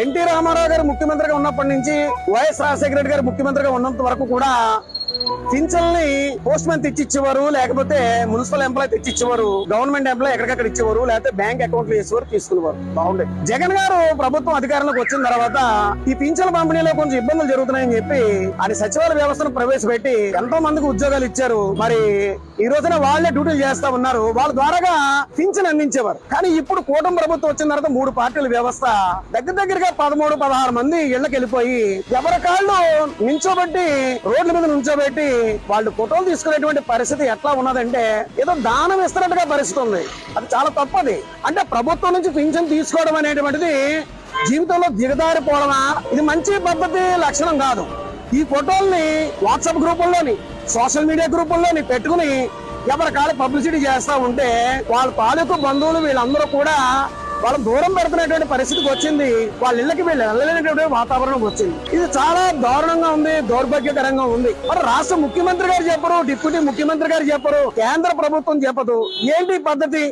NT Ramarao గారు ముఖ్యమంత్రిగా ఉన్నప్పటి నుంచి వైఎస్ రాజశేఖర రెడ్డి గారు ముఖ్యమంత్రిగా ఉన్నంత వరకు కూడా పింఛన్లని పోస్ట్ మ్యాన్ తెచ్చిచ్చేవారు, లేకపోతే మున్సిపల్ ఎంప్లాయ్ తెచ్చిచ్చేవారు, గవర్నమెంట్ ఎంప్లాయ్ ఎక్కడికక్కడ ఇచ్చేవారు, లేకపోతే బ్యాంక్ అకౌంట్లు వేసేవారు, తీసుకునేవారు. బాగుండేది. జగన్ గారు ప్రభుత్వం అధికారంలోకి వచ్చిన తర్వాత ఈ పింఛన్ల పంపిణీలో కొంచెం ఇబ్బందులు జరుగుతున్నాయని చెప్పి ఆయన సచివాలయ వ్యవస్థను ప్రవేశపెట్టి ఎంతో మందికి ఉద్యోగాలు ఇచ్చారు. మరి ఈ రోజున వాళ్లే డ్యూటీలు చేస్తా ఉన్నారు. వాళ్ళ ద్వారాగా పింఛన్ అందించేవారు. కానీ ఇప్పుడు కూటమి ప్రభుత్వం వచ్చిన తర్వాత 3 పార్టీల వ్యవస్థ దగ్గరగా 13-16 మంది ఇళ్లకు వెళ్ళిపోయి ఎవరి కాళ్ళు నించోబెట్టి రోడ్ల మీద నుంచోబెట్టి వాళ్ళు ఫోటోలు తీసుకునేటువంటి పరిస్థితి ఎట్లా ఉన్నదంటే ఏదో దానం ఇస్తున్నట్టుగా పరిస్థితి ఉంది. అది చాలా తప్పది. అంటే ప్రభుత్వం నుంచి పింఛన్ తీసుకోవడం అనేటువంటిది జీవితంలో దిగదారిపోవడమా? ఇది మంచి పద్ధతి లక్షణం కాదు. ఈ ఫోటోల్ని వాట్సాప్ గ్రూపుల్లోని సోషల్ మీడియా గ్రూపుల్లోని పెట్టుకుని ఎవరి కాళ్ళు పబ్లిసిటీ చేస్తా ఉంటే వాళ్ళ తాలూకు బంధువులు వీళ్ళందరూ కూడా వాళ్ళ దూరం పెడుతున్నటువంటి పరిస్థితికి వచ్చింది. వాళ్ళ ఇళ్ళకి వీళ్ళు వెళ్ళలేనటువంటి వాతావరణం వచ్చింది. ఇది చాలా దారుణంగా ఉంది, దౌర్భాగ్యకరంగా ఉంది. మరి రాష్ట్ర ముఖ్యమంత్రి గారు చెప్పరు, డిప్యూటీ ముఖ్యమంత్రి గారు చెప్పరు, కేంద్ర ప్రభుత్వం చెప్పదు. ఏంటి పద్ధతి?